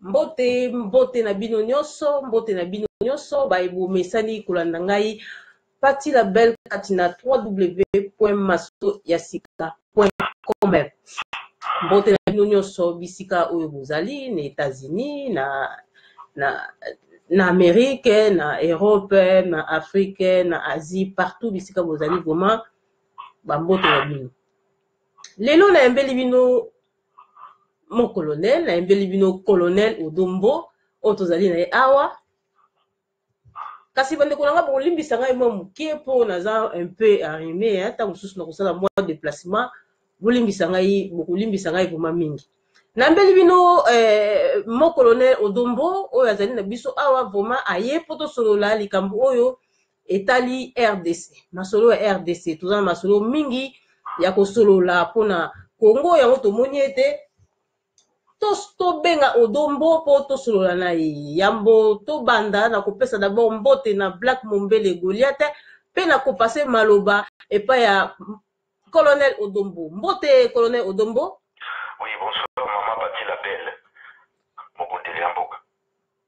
mbote na bino nyonso baibu mesani kolanda ngai pati la belle katina www.masoyasika.com. Mbote na bino nyonso bisika oyo bozali na États-Unis na Amérique, na Europe, na Afrique, na Asie, partout bisika bozali vraiment bambote na bino. Lelo na yembeli bino mon colonel, na yembeli bino colonel Odombo otozali na awa. Kasi bande kolanga bo limbisa ngai mo mukie po naza un peu arrimé ta mususu na kosala moi déplacement bolimbisa ngai vraiment mingi. Na yembeli bino mon colonel Odombo oyo azali na biso awa vraiment aye poto solola likambo oyo etali RDC. Masolo ya RDC tozana masolo mingi ya kosolola pona Congo yango tomoni ete to benga Odombo po to solola na yambo to banda na kopesa d'abord mbote na Black Mombele Goliath pe na kopase maloba epa ya colonel Odombo. Mbote colonel Odombo. Oui, bonsoir maman Bati la belle. Mokondeli ya mboka.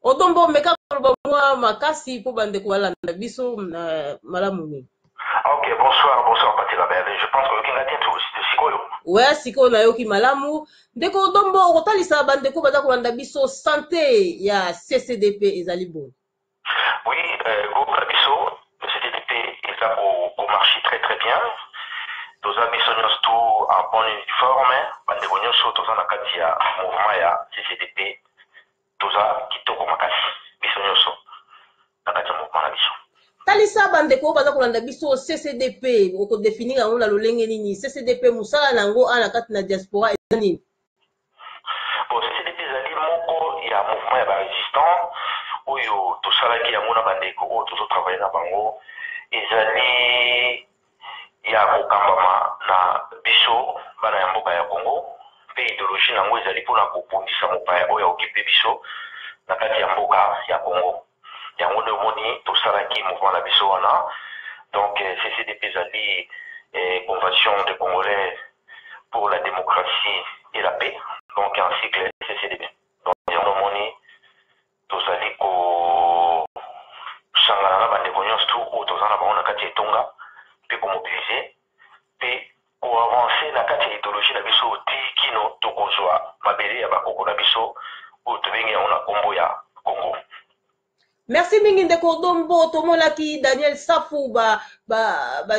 Odombo meka koloba mwa makasi po bande ko balanda biso na malamu mingi. Ok, bonsoir Bati la belle. Je pense que okinga te tout sikoyo. Ouais, sikoyo na yoki malamu. Ndeko Odombo okotalisa bande ko baza kolanda biso santé ya CCDP ezali bon. Oui, groupe la biso, le CCDP eza ko marcher très bien. Toza biso nyonso tout en bon uniforme, bande ko nyonso toza na kati ya mouvement ya CCDP. Toza kitoko makasi biso nyonso na kati ya mouvement na biso. Talisa bande ko baza kolanda biso CCDP oko définir yango na lolenge nini CCDP musala nango ana kati na diaspora ezani. Bon, CCDP ezali moko ya mouvement ya ba résistant oyo tosalaki yango na bandeko oyo tozo travailler na bango ezali ya kokambama na biso bana ya mboka ya Congo pe idéologie nango ezali mpona kopondisa mopaya oyo aokipe biso na kati ya mboka ya Congo. Yango nde omoni tosalaki mouvement na biso wana. Donc CCDP ezali Convention des Congolais pour la démocratie et la paix, donc un cycle CCDP. Donc yango omoni tozali ko sangana na bandeko nyonso tu oyo toza na bango na kati ya etonga mpe komobilize mpe koavance na kati ya idéologie na biso ti kino tokozwa mabele ya bakoko na biso oyo tobengi yango na nkombo ya Congo. Merci mingi ndeko Odombo tomolaki Daniel Safu ba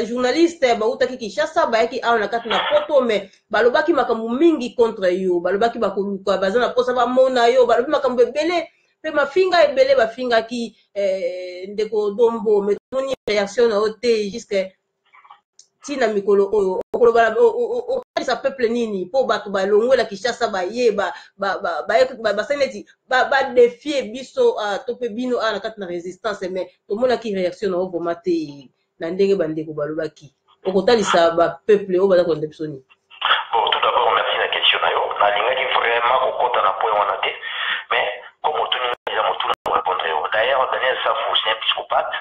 journaliste ba utaki Kinshasa ba yaki awa na kati na poto me balobaki makambo mingi contre yo balobaki bakoluka baza na posa ba mona yo balobi makambo ebele pe mafinga ebele bafingaki ndeko Odombo me tomoni réaction na ote jusque tina mikolo oyo okoloba otalisa peuple nini po bato balongwela Kinshasa baye baseneti badefie biso to pe bino na kati na résistance mais tomonaki réaction na oboma te na ndenge bandeko balobaki okotalisa ba peuple oyo baza kolanda biso nini. Bon, tout d'abord merci na question na yo nalingaki vraiment kokota na point wana te mais comme otuni eza motuna korépondre yo. D'ailleurs Daniel Safu c'est un psychopathe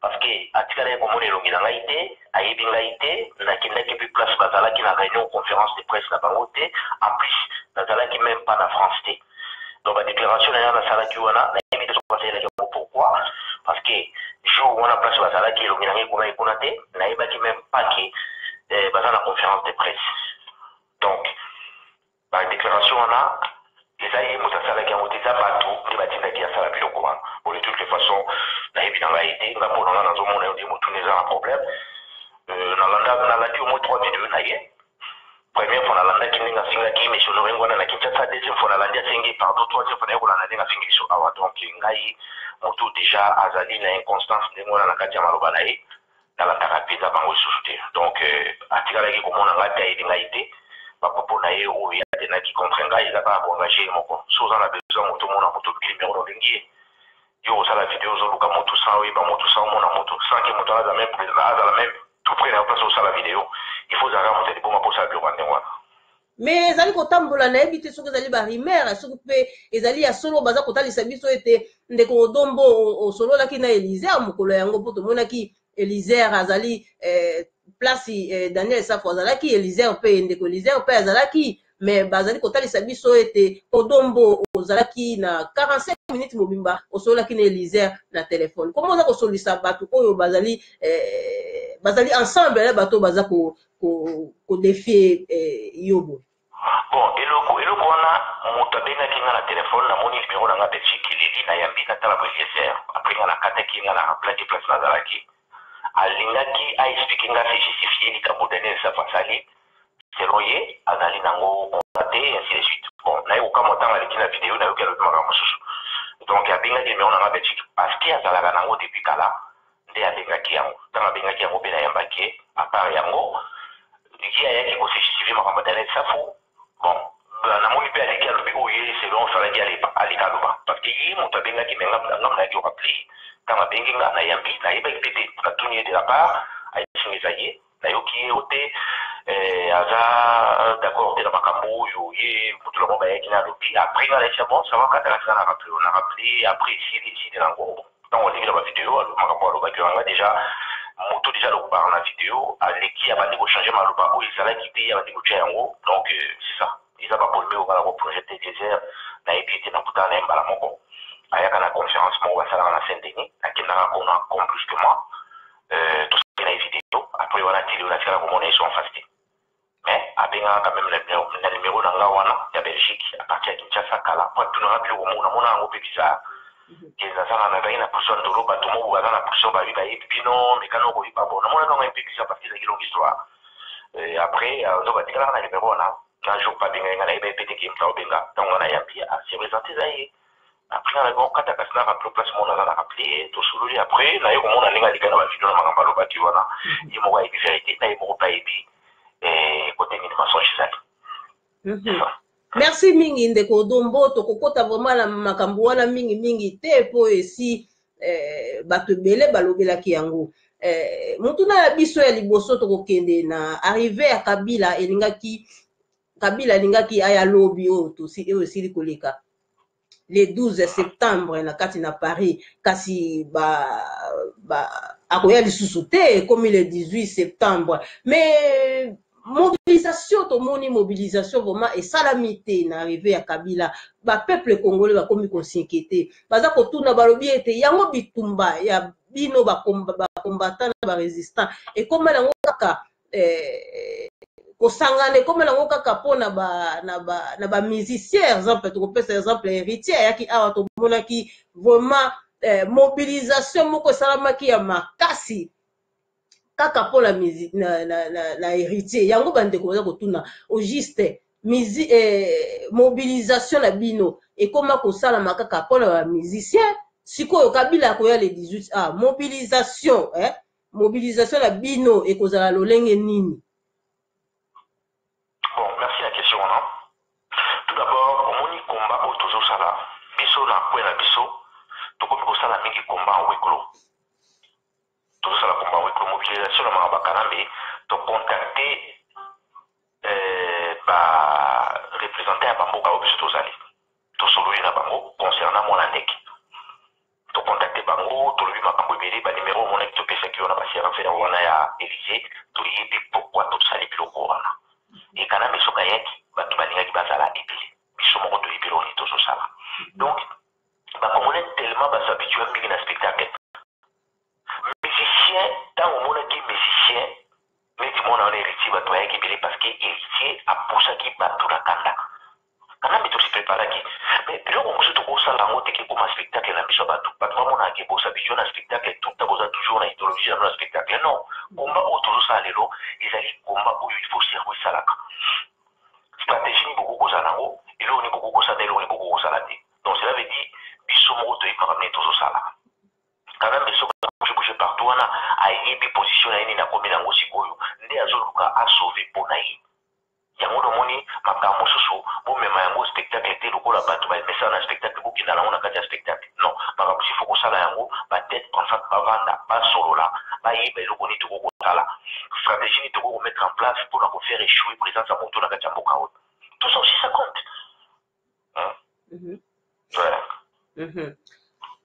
parce que atikala ye komona elongi na ngai te ayebi ngai te nakendaki mpe place bazalaki na réunion conférence de presse na bango te en plus nazalaki même pas na France te. Donc badéclaration na yo nasalaki wana nayebi te soki basalelaki yango pourquoi parce que jour wana place bazalaki elongi na ngai kuna ekuna te nayebaki même pas ke baza na conférence de presse. Donc badéclaration wana eza ye moto asalaki yango te eza bato nde batindaki asala biloko wana. Bon de toutes les façons nayebi na ngai te nga mpo na nga nazomona yo nde motuni eza na problème. Nalandi au moins 3 vidéo na ye. Première fois nalandaki ndenge afingaki monsieur Lorengo wana na Kinshasa, deuxième fois nalandi asengi pardon, troisième fois naye kolanda ndenge afingi biso awa. Donc ngai moto déjà azali na inconstance ndenge wana na kati ya maloba na ye nalandaka mpenza bango lisusu te. Donc atikalaki komona ngai te ayebi ngai te bapopo na ye oyo atenaki contre ngai eza kaka koengage ye moko. So oza na besoin moto omona moto obili mbero olingi ye yo osala video ozoluka moto sans oyeba moto sans omona moto sans ke moto azala même tout près na place osala video il faut zala moto liboma posala biloko ndenge wana. Mais ezali kotambola nayebi te soki ezali barimere soki mpe ezali ya solo baza kotalisa biso ete ndeko Odombo osololaki na Élisère mokolo yango mpo tomonaki Élisère azali place Daniel Safu azalaki Élisère mpe ndeko Élisère mpe azalaki mais bazali kotalisa biso ete Kodombo ozalaki na 45 minutes mobimba osolaki na Elysère na téléphone. Comment oza kosolisa bato oyo bazali bazali ensemble bato baza ko défier yobo. Bon, eloko wana moto abengaki nga na telefone namoni numéro na nga Belgique leli na yambi na tala ko Elysère après nga na kataki nga na plaque place nazalaki alingaki aexplique nga se justifier likambo Daniel Safu asali selon ye azali nango constaté ainsi de suite. Bon, naye kokamwa ntango aleki na video nayoki alobi makambo mosusu donc abengaki numéro na nga Belgique parce que azalaka nango depuis kala nde abengaki yango ntango abengaki yango mpe nayambaki ye apart yango liki ayaki kose justifier makambo Daniel Safu. Bon, namoni mpe aleki alobi oyo selon osalaki aleka aloba parce que ye moto abengaki me nga nayaki oraple ntango abengi nga nayambi nayebaki mpe te natuni ye de la part ayesingisa ye nayoki ye ote aza d'accord te na makambo oyo ye moto na mo bayaki na alobi après nga nayekisa bon ça va katalaki nga na rappele après esili nango ntango aleki na bavideo makambo alobaki wanga déjà moto déjà lokobaka na video aleki abandi kochange maloba oyo ezalaki te abandi kotia yango donc c'est ça eza bapolime okala koprojete Elysère nayebi ete nakutana na ye mbala moko ayaka na conférence moko basalaka na Saint-Denis akendaka kona comme plus que moi tosaki na ye video après wana tili onatikala komona ye so en face te mais abengaka quand même na numéro na nga wana ya Belgique à partir ya Kinshasa kala po atunaka biloko moko namona yango mpe bizarre ezazanga nazali na position ndolo bato moko baza na position babi bayebi bino mekano koyiba bon namona nango mpe bizarre parce que ezalaki longue histoire après ozo batikalaka na numéro wana un jour babengai nga nayebi epete ke mta obenga ntango nga nayambi se présente eza ye après nalaki okata kasi na rappele place moko naza na rappele tosololi après naye komona ndenge alika na bavideo na makambo alobaki wana ye moko ayebi vérité na ye moko mpe ayebi kote nini mensonge ezali. Merci mingi ndeko Dombo tokokota vraiment na makambo wana mingi te po esi bato ebele balobelaki yango mutuna ya biso ya liboso tokokende na arrivé ya Kabila alingaki aya lobi oyo esili koleka le 12 septembre na kati na Paris kasi akoya lisusu te comme le 18 septembre mais mobilisation tomoni mobilisation vraiment esalami te na arrivé ya Kabila peuple congolais bakomi kosinquiéter baza kotuna balobi ete yango bitumba ya bino bakombatant na résistant ekoma nango kaka kosangana ekoma nango kaka po na ba musicien exemple tokopesa exemple héritier ayaki awa tomonaki vraiment mobilisation moko esalamaki ya makasi kaka po na héritier yango bandeko baza kotuna au juste mobilisation na bino ekoma kosalama kaka po na ba musicien sikoyo Kabila akoya le 18 mobilisation na bino ekozala lolenge nini? Bon, merci la question. Tout d'abord, on moni combat au tozo sala. Biso na kwe na biso, to komi ko sala mingi combat en wiklo. Tozo sala combat en wiklo mobilisation na maraba kanambe, to contacter représentant à Bambo Kao biso tozali. To soloui na Bambo concernant mon annek. To contacter Bango, to lui makambo ebele ba numéro mon annek to pesa ki ona ba sera faire wana ya Élysée, to yebi pourquoi to sali biloko wana. Et quand même, ils yaki bato balingaki bazala ebele biso moko toyebi loni tozosala donc bacongolais tellement bashabitue mingi na spectacle musicien ntango omonaki musicien neti mona wana héritier bato bayaki ebele parce que héritier apusaki bato na kanda kanambi tosipreparaki mais biloko mosusu tokosala yango teke koma spectacle na biso bato bamonaki boshabitue na spectacle tout akoza toujours na idéologie na spectacle non komba oyo tozosala lelo ezali komba oyo il faut cerveau esalaka stratégie ni beaucoup kozala nango eloko ni beaucoup kosala eloko ni beaucoup kosala te donc cela veut dire biso moko toyebaka mine tozosala quand même biso bouge partout wana ayebi position na ye nini akomi nango sikoyo nde azoluka asauve mpo na ye yango nomoni makambo mosusu bomema yango spectacle te lokola bato baemesana na spectacle bokinda nango na kati ya spectacle non makambo mosusu ifo kosala yango batete enfant bavanda basolola bayeba eloko nini tokokosala stratégie nini tokokomettre en place mpona kofaire échouer présence ya moto na kati ya mboka oyo tout ça aussi ça compte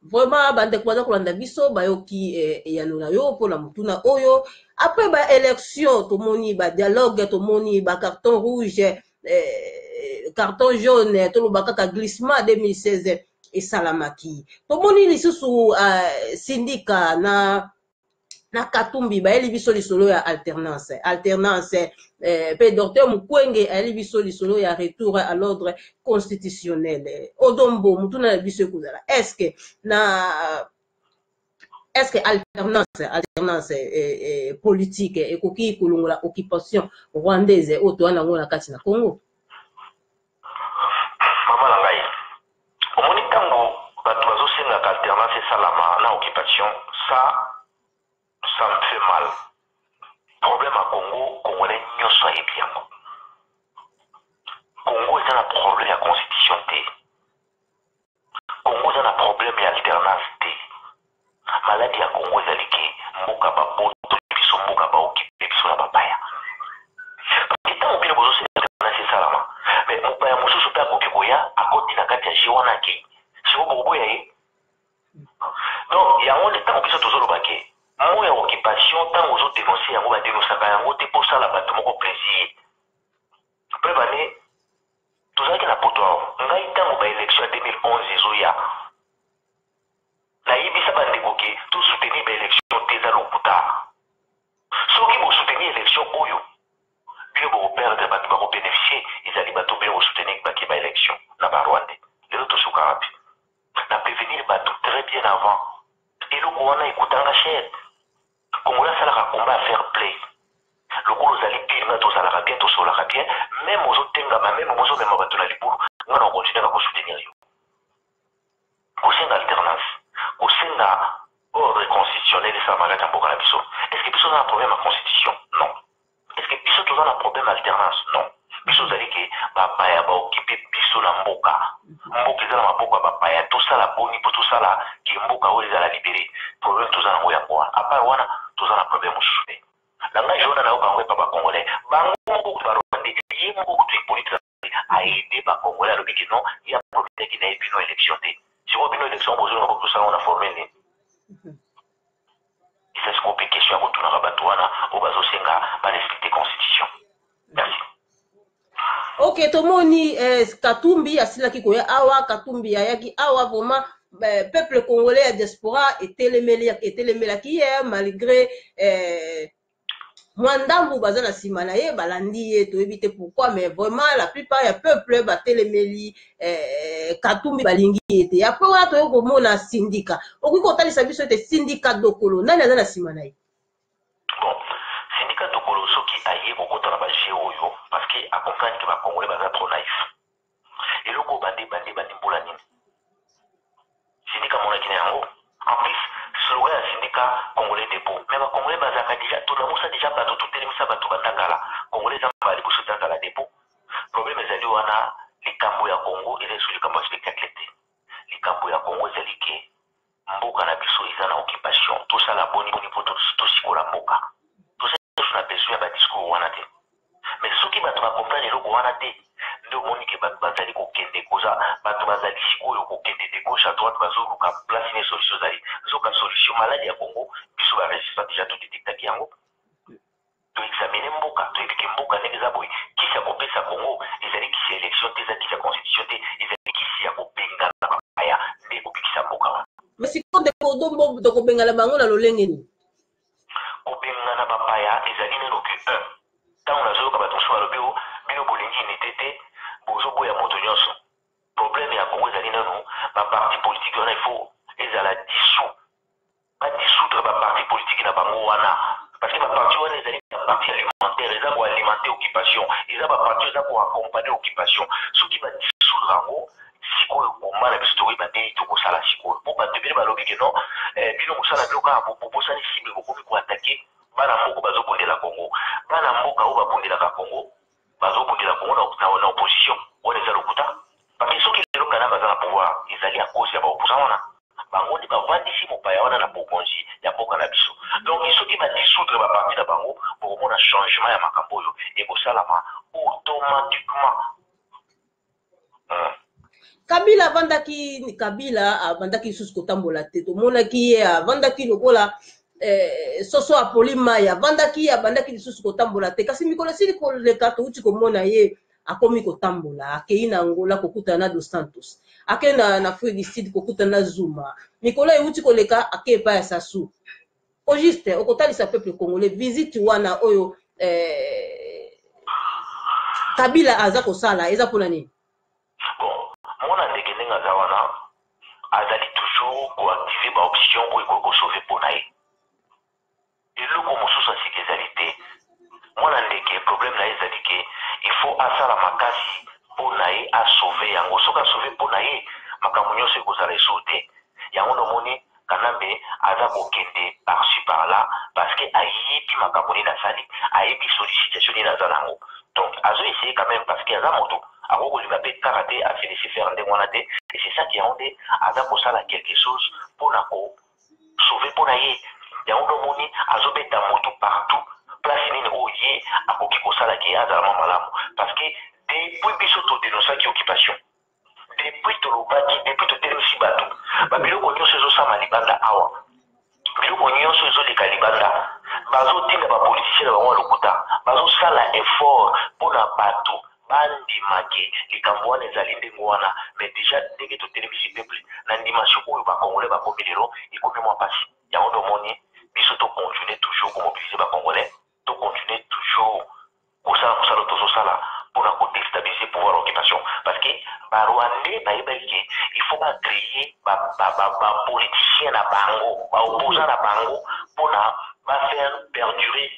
vraiment bandeko baza kolanda biso bayoki eyano na yo mpona motuna oyo après ba élection tomoni ba dialogue tomoni ba carton rouge carton jaune to lobaka glissement 2016 et salamaki tomoni lisusu syndicat na Katumbi bayeli biso lisolo ya alternance pe docteur Mukwenge ayeli biso lisolo ya retour à l'ordre constitutionnel odombo mutuna biso ekuzala est-ce que alternance politique ekoki kulungula occupation rwandaise oto wana ngona kati na Congo mama na ngai omoni ntango bato bazosengaka alternance esalama na occupation ça me fait mal problème à Congo congolais nyonso ayebi yango Congo eza na problème ya constitution te Congo eza na problème ya alternance te maladi ya Congo ezali ke mboka baboto biso mboka baokipe biso na bapaya ntango bino bozosenga alternance esalama me mopaya mosusu mpe akoki koya akoti na kati ya je wana ke siko bokoboya ye donc yango nde ntango biso tozoloba ke mo ya occupation ntango ozodenonse yango badenosaka yango te posala bato moko plaisir mpe bane tozalaki na poto awa ngai ntango baélection ya 2011 ezoya nayebisa bandeko ke tosoutenir baélection te eza lokuta soki bosoutenir élection oyo bino bokoperdre bato bakobénéficie ezali bato bino bosoutenir bake baélection na barwande lelo tosuka wapi na prévenir bato très bien avant eloko wana ekutanga cher kongola asalaka combat à fair play lokolo ozali pire nga tozalaka bien tosolaka bien même ozotengama même mozomema bato na libulu ngana okontinue bakosoutenir yo kosenga alternance kosenga ordre constitutionnel esalamaka ta mboka na biso est-ce que biso toza na problème ya constitution non est-ce que biso toza na problème alternance non biso ozali ke bapaya baokipe biso na mboka mboka eza na maboko ya bapaya tosala boni mpo tosala ke mboka oyo ezala libere problème toza nango yango wana apart wana toza na problème mosusu te na ngai jona nayoka yango epa bacongolais bango moko kutu barwande ye moko kutu epolitike aide bacongolais alobi ke non ye apolitiki na ye bino élection te siko bino élection bozonga moko tosala ngo na formel nini esasi kope question ya kotunaka bato wana oyo bazosenga barespecte constitution merci ok tomoni Katumbi asilaki koya awa Katumbi ayaki awa vraiment peuple congolais ya diaspora etelemelaki ye malgré mwandambu baza na nsima na ye balandi ye toyebi te pourquoi mais vraiment la plupart ya peuple batelemeli Katumbi balingi ye te apres wana toyei komona syndicat okoki kotalisa biso ete syndicat dokolo nani aza na nsima na ye bon syndicat dokolo soki aye kokota na baje oyo parce que acomprendre ke bacongolais baza trop naïf eloko bande mbula nini syndicat monaki na yango en plus slogan ya syndicat congolais debout mais bacongolais bazalaka déjà tolamusa déjà bato totelemisa bato batangala congolais eza bali boso tangala debout problème ezali wana likambo ya Congo eza esu likambo ya spectacle te likambo ya Congo ezali ke mboka na biso eza na occupation tosala boni mpo tosikola mboka tosa na besoin ya badiscours wana te mais soki bato bakomprendre eloko wana te nde omoni ke bato bazali kokende koza bato bazali sikoyo kokende de gauche à droite bazoluka place ne solution ezali zoka solution maladi ya Congo biso baregistre déjà todétectaki yango toexamine mboka toyebi ke mboka ndenge eza boye kisi ya kopesa Congo ezali kisi ya élection te eza kisi ya constitution te ezali kisi ya kobengana bapaya nde ekobikisa mboka wana mais sikoyo ndeko odombo tokobengana bango na lolenge nini kobengana bapaya ezali nano ke un ntango nazoyoka bato mosusu balobi bino bolingi unité te bozoboya moto nyonso problème ya Congo ezali nano baparti politique wana ifo ezala badissoudre baparti politique na bango wana parce que baparti wana ezali baparti alimentaire eza koalimenter occupation eza baparti eza koaccompagner occupation soki badissoudre yango sikoyo komba na biso tokoyeba ndeni tokosala sikoyo mpo bato ebele balobi ke non bino mosala bino kaka bosali cible bokomi koatake bana mboka bazobondela Congo bana mboka oyo babondelaka Congo bazobondela Congo na opposition wana eza lokuta parce que soki lelo kana baza na pouvoir ezali a cause ya baopposant wana bango nde bavandisi mopaya wana na bokonzi ya mboka na biso donc soki badissoudre baparti na bango bokomona changement ya makambo oyo ekosalama automatiquement Kabila avandaki lisusu kotambola te tomonaki ye avandaki lokola soso apolima ya abandaki lisusu kotambola te kasi mikolo esili koleka touti komona ye akomi kotambola akei na Angola kokutana na Dos Santos ake na Afrique du Sud kokutana na Zuma mikolo euti koleka ake epai ya Sassou au juste okotalisa peuple congolais visite wana oyo Kabila aza kosala eza mpona nini? Bon, mona ndenge ndenge aza wana azali toujours koactive baoption oyo ekoki kosauve mpona ye eloko mosusu asiki ezali te mwana ndeke problème na ye ezali ke il faut asala makasi mpona ye asauve yango soki asauve mpona ye makambo nyonso ekozala esu te yango nomoni kanambe aza kokende par-ci par-là parce que ayebi makambo nini asali ayebi sollicitation nini aza nango donc azo essayer quand même parce que aza moto akokolinga mpe kaka te afilisi faire ndenge wana te et c'est ça qui yango nde aza kosala quelque chose mpona kosauve mpona ye yango nomoni azobeta moto partout place nini oyo ye akoki kosalaki azalama malamu parce que depuis biso todenosaki occupation depuis tolobaki depuis totelemisi bato babiloko nyonso ezosama libanda awa biloko nyonso ezoleka libanda bazotinda bapolitisien na bango ya lokuta bazosala effort mpona bato bandimaki likambo wana ezali ndenge wana mais déjà ndenge totelemisi peuple na ndimatio oyo bakongolais bakomi lelo ekomi mwa mpasi yango tomoni biso tocontinue toujours komobilize bakongolais tocontinue toujours kosala mosala tozosala mpona kodestabilize pouvoir occupation parce que barwandais bayebaki ke il faut bacréer bapoliticien na bango baopposant na bango mpona bafaire perdurer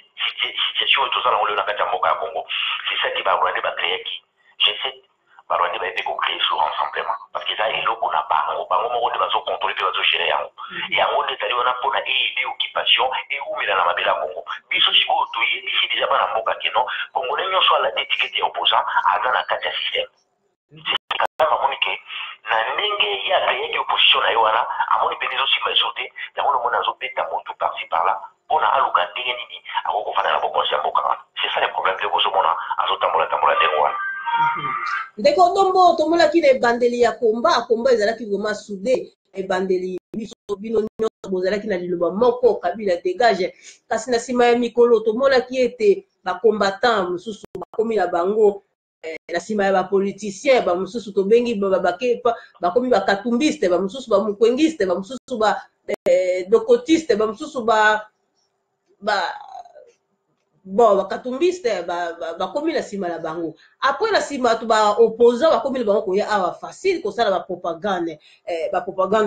situation oyo tozala ngo lelo na kati ya mboka ya congo c'est ça ki barwandais bacréaki g7 barwandais bayebi kocréer sur rassemblement parce que eza eloko na bango bango moko nde bazocontrole mpe bazogere yango yango nde ezali wana mpona eyede occupation eumela na mabele ya congo biso sikoyo toyebisi deja bana mboka keno congolais nyonso alati etikete ya opposant aza na kati ya système amoni ke na ndenge ye akreaki opposition na ye wana amoni mpe ezosimba eso te yango nomoni azobeta motu parci par-là mpona aluka ndenge nini akokofanda na bokonzi ya mboka wana c'est ça le problème te bozomona azotambola ndenge wana ndeko dombo tomonaki na ebandeli ya komba ezalaki vraiment soudé ebandeli biso bino nyonso bozalaki na liloba moko Kabila dégage kasi na nsima ya mikolo tomonaki ete bacombattant mosusu bakomi na bango na nsima ya bapoliticien bamosusu tobengi bakomi bakatumbiste bamosusu bamukwengiste bamosusu badokotiste bamosusu bon bakatumbiste bakomi na nsima na bango après na nsima bato baopposant bakomi na bango koya awa facile kosala bapropagande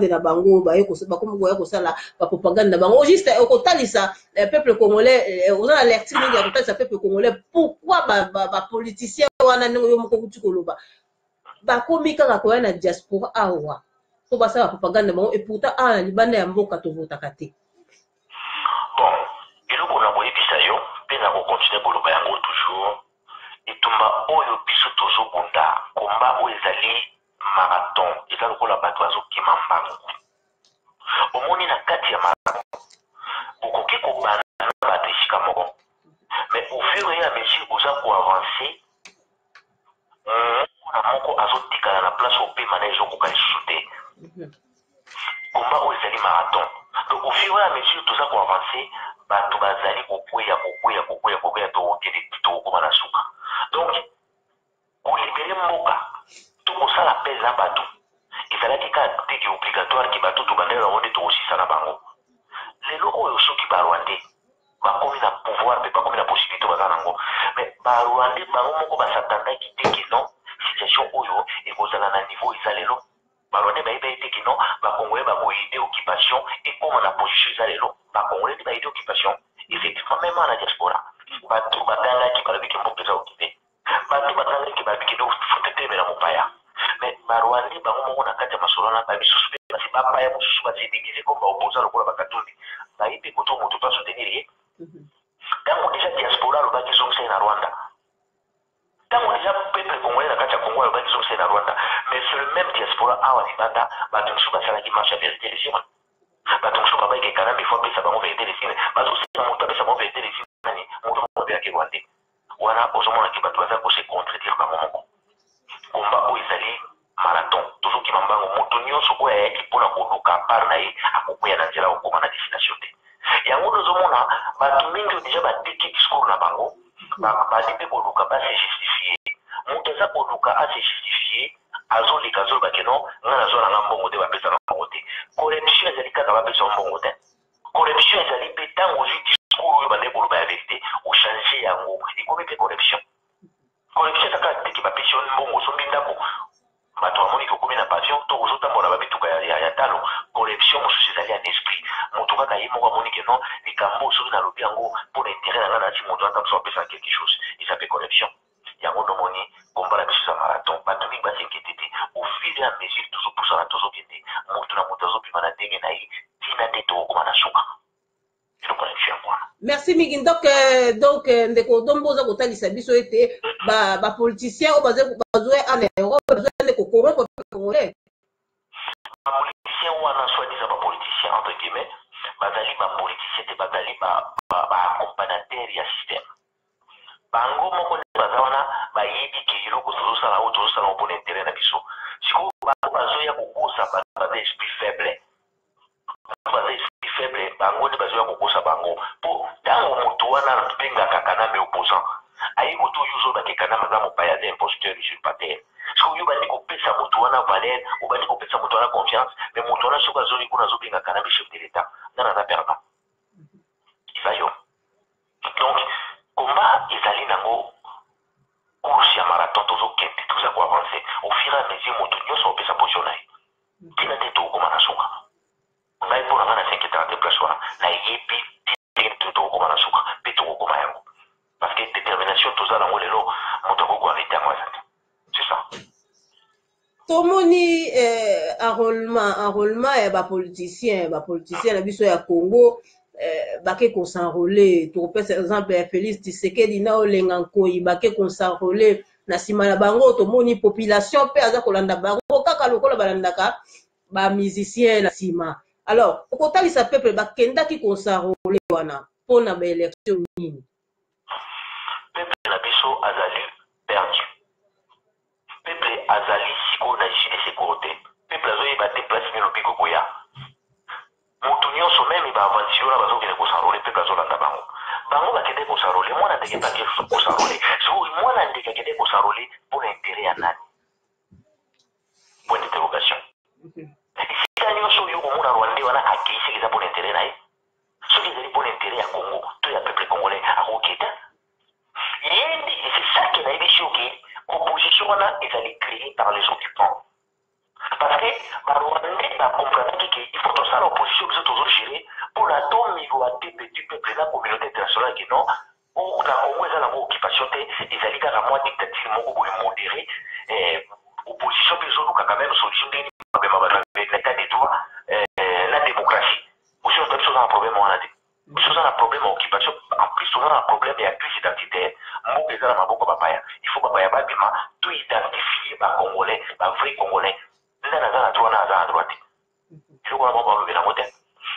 na bango bakomi koya kosala bapropagande na bango juste okotalisa peuple congolais oza na lecture nini ya kotalisa peuple congolais pourquoi bapoliticien wana ndenge yo moko kuti koloba bakomi kaka koya na diaspora awa po basala bapropagande na bango et pourtant awa na libanda ya mboka tovotaka te bon eloko na koyebisa yo mpe na kokontinue koloba yango toujours etumba oyo biso tozobunda komba oyo ezali marathon eza lokola bato bazokima mbangu omoni na kati ya marathon okoki kobanda na bato esika moko mais au fur et à mesure oza koavance mokona moko azotikala na place opema na ezokoka lisusu te komba oyo ezali marathon donc au fur et à mesure toza koavance bato bazali kokweya tokokoma na suka donc kolibere mboka tokosala pesa bato ezalaki kaka teke obligatoire ki bato tobandeli bango nde tokosisa na bango lelo oyo soki barwandais bakomi na pouvoir mpe bakomi na possibilité baza nango mais barwandais bango moko basatandaki teke non situation oyo ekozala na niveau eza lelo barwandais bayeba ye teke non bakongolais bakoyede occupation ekoma na position eza lelo bakongolais nde bayede occupation effectivement même na diaspora bato bagangaki balobiki mboka eza okipe bato bagangaki balobiki nde futetemela mopaya mais barwandais bango moko na kati ya masolo wana bamisusu mpe basi bapaya mosusu basedegize comme baopoza lokola bakatumbi bayebi koto moto to asoutenir ye ntango deja diaspora alobaki zongisa ye na rwanda ntango deja peuple congolais na kati ya congo alobaki zongisa ye na rwanda mais c'est le même diaspora awa libanda bato mosusu basalaki marche ya vérité les yeux bato mosusu babayeke kanambi fo apesa bango vérité les signes bazosala moto apesa bango vérité les signes nani moto moko abelaki rwandais wana ozomonaki bato baza kose contredire bango moko komba oyo ezali marathon tozokima mbango moto nyonso oyo ayaki mpona koluka part na ye akokweya na nzela okoma na destination te yango tozomona bato mingi oyo deja bateki discours na bango bali mpe koluka base justifie Moutaza Koluka a se justifié, Azo Likazo Bakeno, Nanazo Nambongo de Bapesa Nambote. Corruption est à Bapesa Nambote. Corruption est à l'ipétant aux discours de pour la vérité, ou changer à mot. Il commet des corruptions. Corruption est à la qui va pêcher un bon au sommet d'abo. Matoamoni Kokomi na pavillon, to uzota mona babituka ya talo, corruption mususu ezali en esprit. Moto kaka ye moko amoni ke non, likambo soki nalobi yango pour l'intérêt na nga na ti moto ata biso apesa quelque chose. Il s'appelle corruption. Yango nomoni komba na biso za marathon, bato mingi basinquiété te. Au fur et à mesure tozopusana tozokende, moto na moto azobima na ndenge na ye, tina te tokokoma na suka. Merci Migin. Donc ndeko domboza kotalisa biso ete ba politicien o bazé en Europe besoin de corrompre le Congolais. Ba politicien wana soi-disant ba politicien entre guillemets, bazali ba politicien te bazali ba accompagnateur ya système. Bango moko bazawana ba yibi ke iloko tozosala o tozosala pour l'intérêt na biso. Siko bazoya kokosa ba esprit faible. Faible bango de bazoya kokosa bango po tango moto wana benga kakana me opposant ayi moto yuzo ba kekana maza mopaya de imposteur usurpateur so yo bandi kopesa moto wana valeur ou bandi kopesa moto wana confiance mais moto wana soka zoli kuna zo benga kana chef de l'état nana na perdant isayo donc combat ezali nango course ya marathon tozo kende toza ko avancer au fur et à mesure moto nyoso opesa position na ye tina te to koma na soka ngai pour nga na 5 place wana na yebi to ko na suka peto ko ba yango parce que détermination toza na ngolelo moto ko arrêter moi c'est ça tomoni enrôlement ya ba politicien na biso ya Congo bake ko s'enrôler to par exemple Félix Tshisekedi na olenga nkoi bake ko s'enrôler na sima na bango tomoni population pe aza kolanda bango kaka lokola balandaka ba musicien na sima. Alors, au total, ça peuple bakenda qui consarole wana pour na ba élection nini. Peuple na biso azali perdu. Peuple azali siko na jide sécurité. Peuple azoyi ba déplacer mino biko koya. Mutu nyonso même ba aventure na bazo kene consarole peuple azolanda bango. Bango bakende consarole mwana ndeke ba kende consarole. So mwana ndeke kende consarole pour l'intérêt ya nani. Point d'interrogation. Nyonso yo komona Rwanda wana akisi eza pour l'intérêt na ye soki ezali pour l'intérêt ya Congo to ya peuple congolais akokita yendi et c'est ça qui nayebi choqué opposition wana ezali créée par les occupants parce que barwandais bakomprenaki ke il faut tosala opposition biso tozogérer pour na tomiloate petit peuple na communauté internationale ke non na Congo eza nango occupation te ezali kaka mwa dictature moko boye modéré opposition mpe ezoluka quand même solution ndenge l'état des droits, la démocratie. Aussi, on a un problème, on a dit. On a un problème d'occupation. En plus, on a un problème de crise identitaire. Il faut que tout identifier les Congolais, les vrais Congolais. Nous avons à droite. Il faut qu'on ait la modèle.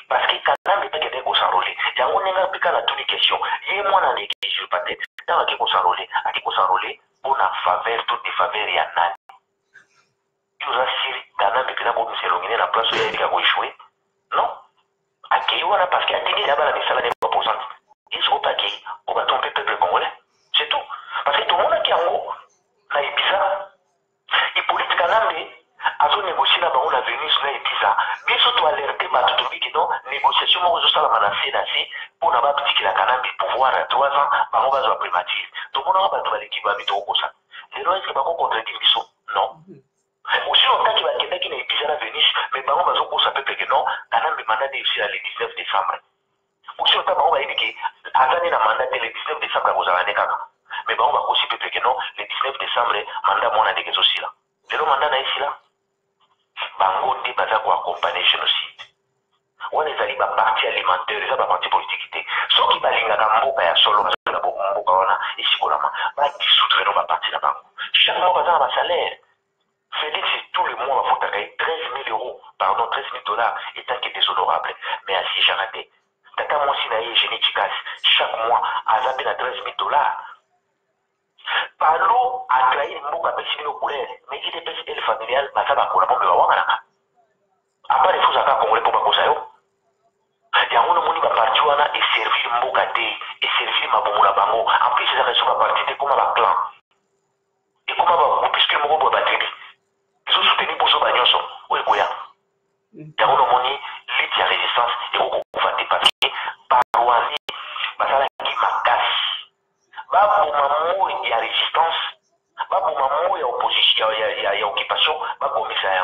Parce que quand on a des gens s'enrôler, il y a une question. Il y a un qui je peut-être. Dans qui s'enrôler, pour la faveur, toutes les faveurs, il y en a. Nous avons Ghana mais pena bobu selongine na place ya elika ko échouer non akei wana parce que atindi na bala misala ne opposante ils sont pas qui on va tromper peuple congolais c'est tout parce que tout le monde qui en na ibisa et politique kanambe azo négocier na bango na Venus na ibisa biso to alerter ba tout biki non négociation mo zo sala na CNC pour na ba petite la kanambe pouvoir à 3 ans bango ba zo primature tout le monde ba to l'équipe ba bito ko ça les lois est-ce que ba ko contredire biso non. Aussi longtemps qu'il va quelqu'un qui n'est pas à Venise, mais par contre, on va peuple que non, on a un mandat de le 19 décembre. Aussi longtemps, on va dire que Azani a mandat le 19 décembre aux Aranekaka. Mais on va aussi peuple que non, le 19 décembre, mandat mon adéqué aussi là. Le mandat n'est ici là. Bango de baza ko accompagner génocide. On est allé par parti alimentaire, les parti politique. Ceux qui balinga mboka ya solo, na mboka wana ici kolama, ba dissoudre no ba parti na bango. Chaque mois baza ba salaire. Félix, tout le mois, il faut payer 13 000 euros, pardon, 13 000 $, étant qu'il est déshonorable. Mais ainsi, j'ai raté. Tata Monsinaï, génétique, chaque mois, à zapper à 13 000 $. Palo a trahi une mouka pessimiste au couleur, mais il est pessimiste familial, mais ça va pour la bombe de la Wangana. À part les fous à faire congolais pour ma cause, il y a un monde qui va partir et servir mouka et servir ma bombe la bango. En plus, c'est la raison de partir comme un clan. Et comme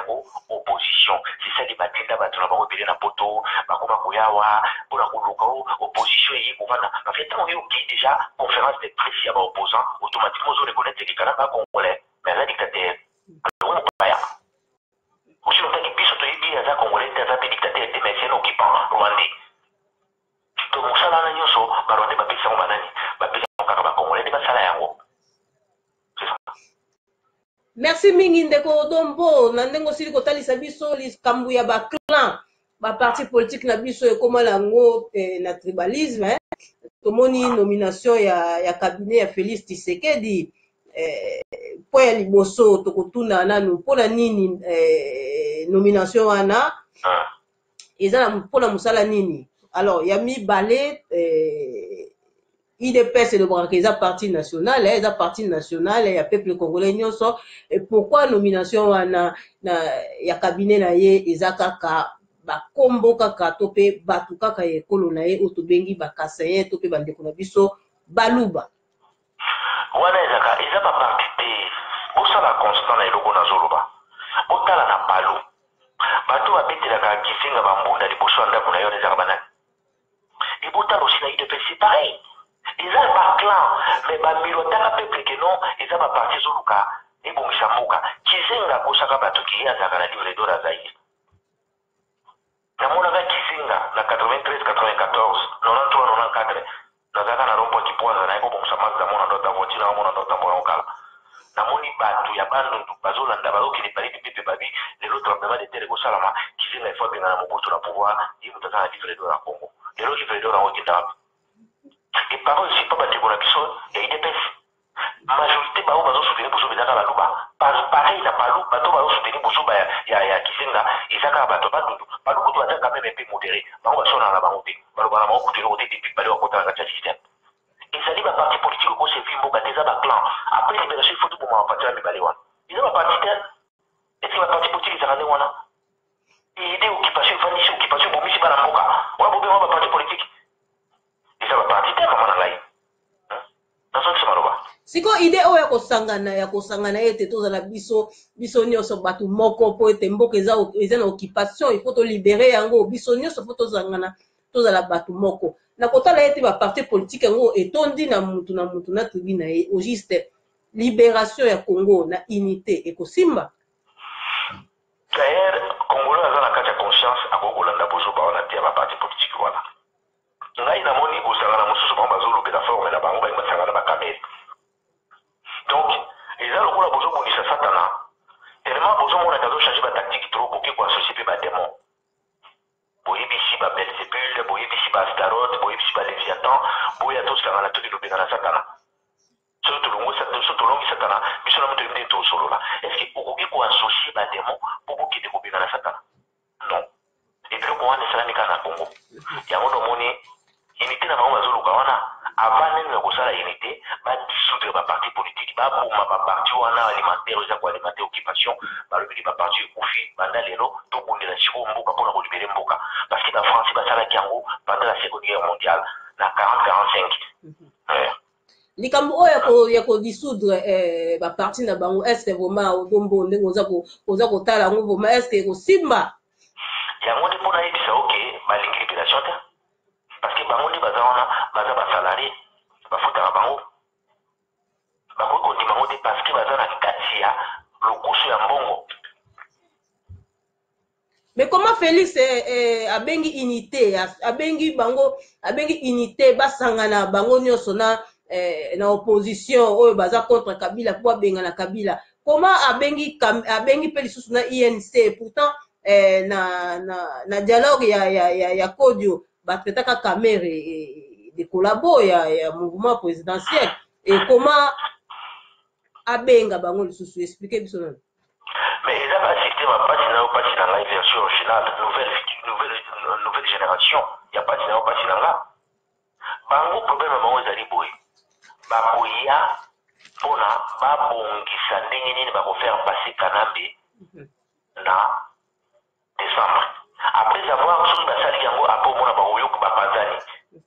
yango opposition. C'est ça les batinda batuna ba obele na poto, ba koma koyawa, bona koluka opposition yi kovana. En fait, on est qui déjà conférence de presse ya ba opposant, automatiquement on reconnaît que kana ba congolais, mais la dictateur. Alors on pas ya. Aussi longtemps que biso to yibi ya congolais, ya dictateur de mais c'est occupant rwandais. Donc mosala na nyonso ba rwandais ba pesa banani, ba pesa kaka ba congolais de ba sala yango. Merci mingi ndeko Dombo na ndengo sili kotalisa biso likambo ya ba clan ba parti politique na biso ekoma lango na tribalisme tomoni nomination ya cabinet ya Félix Tshisekedi po ya liboso tokotuna nanu pona nini nomination wana eza na pona musala nini alors ya mibale IDPS et le Branqueza parti national, et parti national, et peuple congolais nyonso. Et pourquoi nomination wana ya cabinet na ye ezaka ka ba kombo kaka tope batu kaka ekolo na ye otobengi ba kasayen tope bandeko na biso baluba. Wana eza ba parti te osala constant na eloko na zoloba. Otala na palu. Bato babitelaka kisinga bambunda liboso ya ndako na yo ezaka banani. Ebotala aussi na IDPS c'est pareil. Ils ont pas clan, mais bamilotaka peuple que non, ils ont pas parti zoluka, et bon samuka. Kizenga kosaka batuki ya zaka na livre d'or zaï. Na mona ga kizenga na 93 94, 93 94, na zaka na rompo kipoza na iko bon samaka mona ndota voiture na mona ndota mona okala. Na moni batu ya bando bazolanda baroki ni pali pipe babi, les autres tremblements de terre kosalama, kizenga il faut bien na mobutu na pouvoir, il mutaka na livre d'or à Congo. Les autres livre d'or en okita. Et par contre, si pas battu pour la personne, il y a des pèses. Majorité, bah, on va soutenir pour sauver la louba. Pareil, la palou, bateau va soutenir pour sauver, il y a Kisenga, et ça, bateau, pas tout. Pas tout, doit être quand même un peu modéré. Bah, on va sonner à la banque, bah, on va coûter le côté depuis, bah, on va compter dans le système. Et ça dit, ma parti politique, au conseil, il faut des clan. Après, libération, il faut tout pour moi, partir à Mibalewan. Ils ont ma parti, et si ma parti politique, ils ont rendu, et idée, occupation, famille, occupation, pour Missi Balamoka. On va vous ma parti politique. Siko ide oyo ya kosangana ete tozala biso nyonso batu moko po ete mboka eza na occupation il faut to libérer yango biso nyonso po tozala batu moko na kotala ete ba parti politique yango etondi na mutu na tribu na ye au juste libération ya Congo na unité ekosimba d'ailleurs Congolais aza na kati ya conscience akokolanda bozo bawana te ba parti politique wana ngai namoni kosangana mosusu bango bazolobela forme na bango balingi basangana bakamere donc eza lokola bozobongisa satana tellement bozomonaka azochange batactique trop koki koassocie mpe bademon boyebisi babelzebule boyebisi baastarote boyebisi baleviatan boya tosangana tokilobeka na satana so tolongi satana biso na moto yebi nde tosolola est ce que okoki koassocie bademon mpo bokende kobeka na satana non ebiloko wana esalami kaka na Congo yango nomoni unité na bango bazoluka wana avant nini ya kosala unité badissoudre baparti politique baboma baparti wana alimentaire eza koalimenter occupation balobeli baparti ekufi banda lelo tobundela sikoyo mboka mpona kolibere mboka parce que bafranci basalaki yango pendant la seconde guerre mondiale na 40-45 likambo oyo ya kodissoudre baparti na bango est ce que vraiment odombo ndenge oza kotala yango vraiment est ce que ekosimba yango nde mpona yebisa oke balingi libération te parce que bango nde baza wana baza basalari bafutaka bango bakoki kondima yango te parce que baza na kati ya lokoso ya mbongo. Mais comment Félix abengi unité abengi unité basangana bango nyonso na opposition oyo baza contre Kabila po abenga na Kabila comment abengi pe lisusu na INC pourtant na dialogue ya Kodio batretaka Kamere de collabo ya mouvement présidentiel et comment abenga bango lisusu expliquer biso nani. Mais il y a un système à pas dans la version originale, nouvelle génération. Il n'y a pas de là. Bango problème à bango ezali boy. Bakoya pona babongisa ndenge nini bakofaire passer Kanambe na décembre. Après avoir souri basali yango apo mona bakoyoka bapanzani.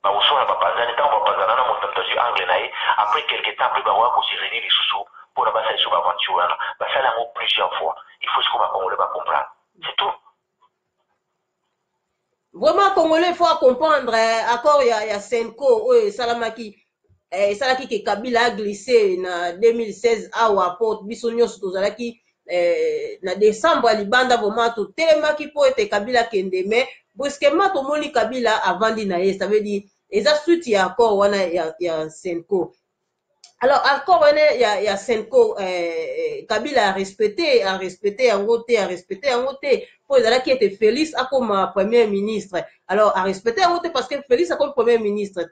Bakosona bapanzani tant bapanzana na motamtaji anglais nae après quelque temps après bawa ko siréner les sous pour la base sur l'aventure, ça l'a plusieurs fois. Il faut que les Congolais comprendre. C'est tout. Vraiment, Congolais, il faut comprendre. Accord, il y a Senko, Salamaki. Salaki que Kabila a glissé en 2016 à Waport, Bissonio Sotozalaki, na décembre, Libanda, vraiment, tout tellement qui peut être Kabila Kende, mais brusquement, tout le monde Kabila avant d'y ça veut dire, et ça suite, il y a encore, il y a Senko. Alors, encore, il y a Senko, Kabila a respecté en côté, pour les qui était Félix a comme premier ministre. Alors, a respecté en côté parce que Félix a comme premier ministre,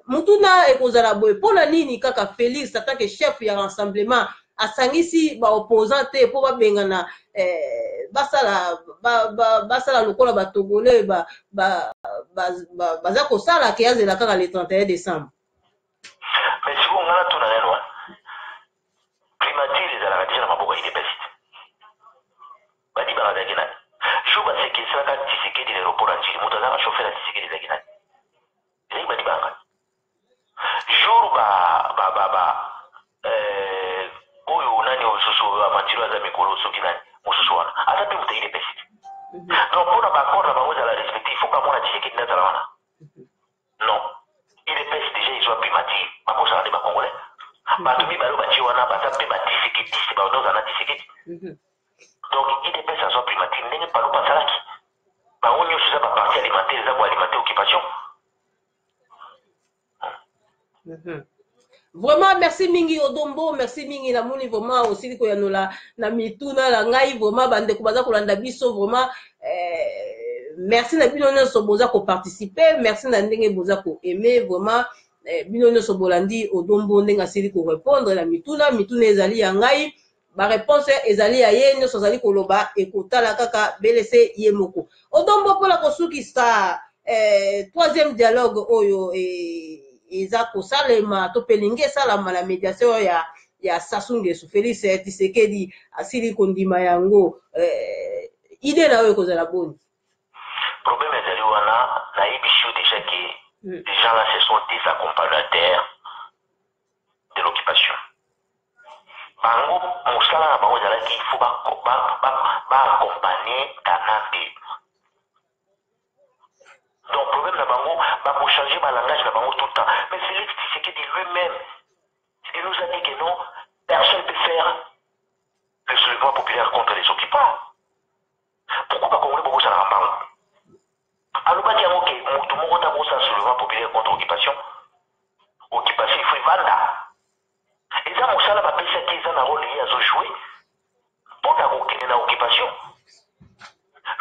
Mutuna ekozala boye pona nini kaka Félix en tant que chef ya rassemblement asangisi ba opposant te po babengana basala lokola ba togolais baza kosala ke azela kaka le 31 décembre. Mais si on a tout dans les primature les ala déjà na maboko ya idepesite badi ba da gina shuba seki saka tisikedi le report anjili mutu azaka chauffeur tisikedi za gina ni badi banga jour oyo nani osusu aventure za mikolo soki nani mosusu wana ata pe mutu idepesite donc pour ba corps ba moza la respecter il faut ka mona tisikedi na zala wana non idepesite déjà ils ont primature ba kosa de ba congolais bato mibale batie wana baza mpe batisikedi baodoza na tisikedi donc idps azo primature ndenge palo basalaki bango nyonso eza baparti alimentaire eza koalimenter occupation. Vraiment, merci mingi Odombo, merci mingi na moni vraiment aussi ko yanola na mituna la ngai vraiment bande ko baza ko landa biso vraiment merci na bino nyonso boza ko participer, merci na ndenge boza ko aimer vraiment bino nyonso bolandi Odombo ndenge asili ko répondre na mituna ezali ya ngai ba réponse ezali ya ye nyonso ezali koloba ekotala kaka belese ye moko Odombo pola kosukisa troisième dialogue oyo eza kosalema to pelingi esalama na médiation ya Sassou Nguesso Félix Tshisekedi asili kondima yango idée na oyo ekozala boni. Problème ezali wana nayebi sio déjà que les gens là ce sont des accompagnateurs de l'occupation. Bango mosala na bango ezalaki il faut accompagner Kanambe. Donc, problème là, pour changer ma langage là, tout le temps. Mais Félix Tshisekedi lui-même, il nous a dit que non, personne ne peut faire le soulèvement populaire contre les occupants. Pourquoi pas Congolais beaucoup ça la rambango? Alors, pas dire que tout le monde a beau ça soulèvement populaire contre l'occupation. Occupation, il faut y vendre. Et ça, mon salaire va penser qu'ils ont un rôle lié à jouer pour la occupation.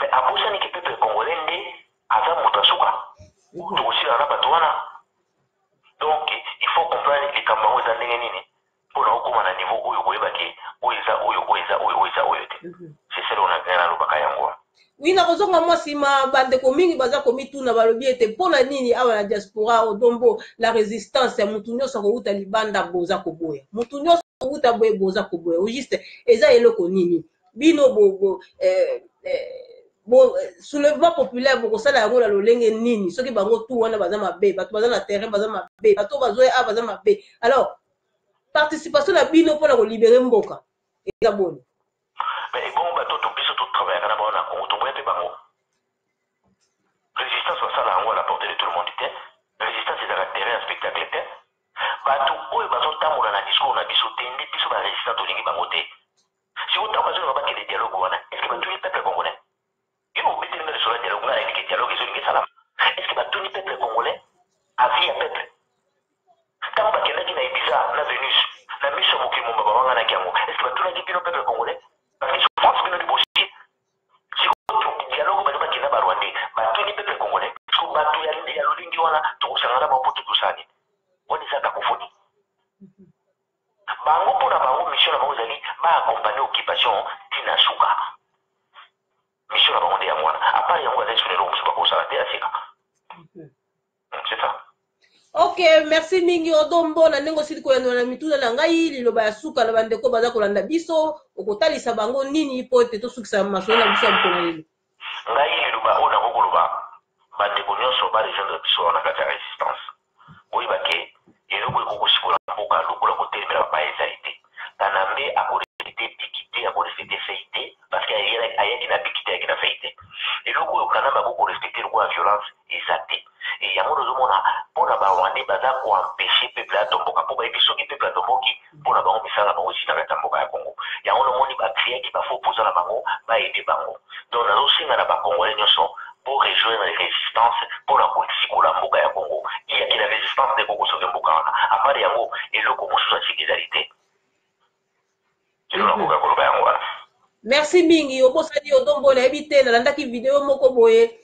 Mais à cause de que le Congolais aza mutasuka aussi na batwana donc il faut comprendre les kambango za ndenge nini pour okoma na niveau oyo koyebaki oyo te c'est ça on a gagné lobaka yango. Oui na kozonga mwasima bande ko mingi baza komituna balobi ete mpona nini awa na diaspora Odombo la résistance ya mutu nyonso kouta libanda boza koboya mutu nyonso kouta boye boza koboya ou juste eza eloko nini bino soulèvement populaire bokosala yango na lolenge nini soki bango tout wana baza mabe bato baza na terrain baza mabe bato bazoya baza mabe alors participation na bino mpona kolibere mboka eza boni. Mais bon bato to biso to travailler kana bona ko to boye bango résistance basala yango à la portée de tout le monde te résistance est à la terrain spectacle te bato oyo bazotambola na discours na biso te ndi biso ba résistance tolingi bango te si vous t'avez besoin de le dialogue wana est-ce que bato le peuple congolais il faut mettre le sur le dialogue là et que dialogue est salam est-ce que bato le peuple congolais a vie à peuple tant ba kenda na Ibiza na Venus na mission mokimo baba wanga na kiamo est-ce que bato le peuple congolais parce que je pense que nous du bosi si vous dialogue ba kenda ba Rwanda bato le peuple congolais parce que bato ya lolingi wana to kusangana ba poto kusani woni za kakofoni bango pona bango mission na bango zali ba accompagner occupation tinasuka mission na bango de yamwana apart yango za sur le long pas pour ça la asika c'est ça. Ok, merci mingi Odombo na ndenge osili koyano na mituna na ngai liloba ya suka na bandeko baza kolanda biso okotalisa bango nini po ete tosukisa masolo na biso ya mpona lelo ngai liloba ona kokoloba bandeko nyonso ba rejoindre biso na kati ya résistance oyeba ke eloko ekokosikola mboka lokola kotelemela bapa ezali te kanambe akorespecte bikite akorespecte feite parce que ayaki na bikite ayaki na feite eloko oyo kanambe akokorespecte lokola violence eza te e yango tozomona mpona barwande baza koampeshe peuple atomboka mpo bayebi soki peuple atomboki mpona bango misala bango esina kati ya mboka ya kongo yango nomoni bakriaki bafo poza na bango bayede bango donc nazosenga na bakongolais nyonso pour rejoindre résistance mpona kosikola mboka ya kongo eyaki na résistance nde kokosoke mboka wana apart yango eloko mosusu atiki ezali te elona mboka koloba yango wana merci mingi obosani odombo nayebi te nalandaki video moko boye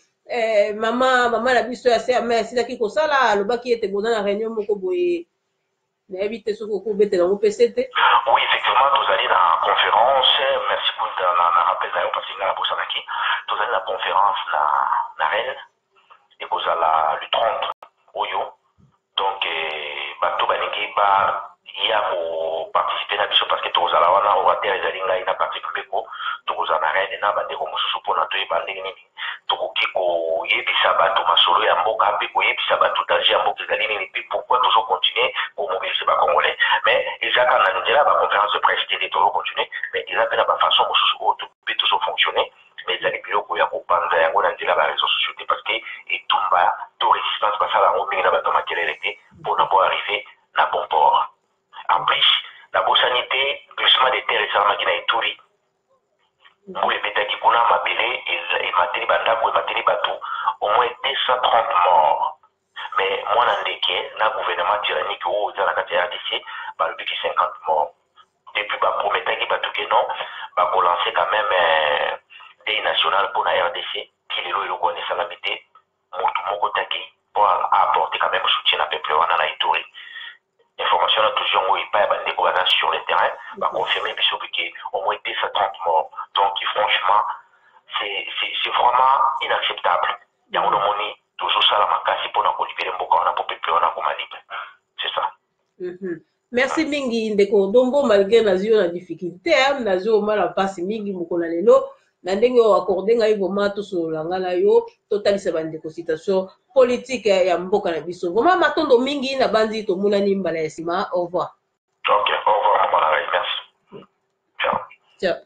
mama na biso ya CMA asilaki kosala alobaki ete boza na réunion moko boye nayebi te soki okobetela ngo pese te oui effectivement tozali na conférence merci kuta na rappel na yo parce que nga nabosanaki tozali na conférence na reine ekozala le 30 oyo donc bato balingi ya koparticipe na biso parce que tokozala wana orateur ezali ngai na parti kubeko tokozala na reine na bandeko mosusu mpona toyeba ndenge nini tokoki koyebisa bato masolo ya mboka mpe koyebisa bato danger ya mboka ezali nini mpe pourquoi tozocontinue komobilize bacongolais mais ezaka na nzela ya baconférence de presse te nde tozocontinue mais eza mpe na bafaçon mosusu oyo mpe tozofonctionne mais ezali biloko ya kopanza yango na nzela baréseau sociaux te parce que etumba to résistance basala yango mingi na bato makelele te mpona po arrive na bon port en plus la bosanité glissement des terres esalamaki na Ituri mbo ebetaki kuna mabele emateli bandako emateli bato au moins 230 morts mais mwana ndeke na gouvernement tyrannique oyo eza na kati ya RDC balobiki 50 morts depuis baprometaki bato ke non bakolancer quand même deuil national mpona RDC ti lelo eloko wana esalami te motu moko taki mpo apporter quand même soutien na peuple wana na Ituri information na toujours yango epai ya bandeko baza sur le terrain baconfirme biso peke au moins 230 morts donc franchement c'est vraiment inacceptable yango nomoni tozosala makasi mpona kolibere mboka wana mpo peuple wana akoma libre c'est ça merci mingi ndeko dombo malgré nazwi yo na difficulté nazwi omala mpasi mingi mokolo na lelo na ndenge oyo akorde ngai vraimen tosolola nga na yo totalisa bandeko citation politique ya mboka na biso vraimen matondo mingi na bandi tomonani mbala ya nsima au revoir ok au revoir mama na ngai merci ciao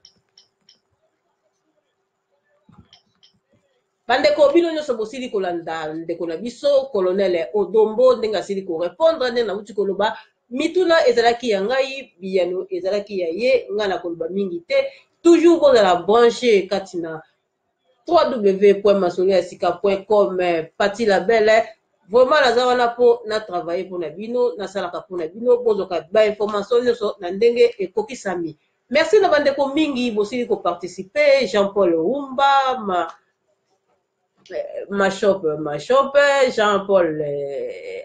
bandeko bino nyonso bosili kolanda ndeko na biso colonel Odombo ndenge asili korépondre ndenge nauti koloba mituna ezalaki ya ngai biyano ezalaki ya ye nga na koloba mingi te toujours bozala branché kati na www.masolo-ya-sika.com Pati Label vraiment naza wana po na travailler pour na bino nasalaka pour na bino bozoka ba information nyonso na ndenge ekokisami merci na bandeko mingi bosili koparticiper Jean-Paul Rumba ma shop Jean-Paul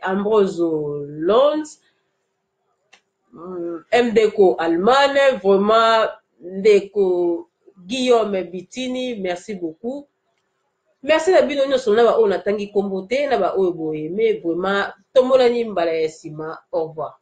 Ambroso Lons MDECO Allemagne vraiment ndeko Guillaume Bitini merci beaucoup merci na bino nyonso na ba oyo natangi kombo te na ba oyo boyeme vraiment tomonani mbala ya nsima au revoir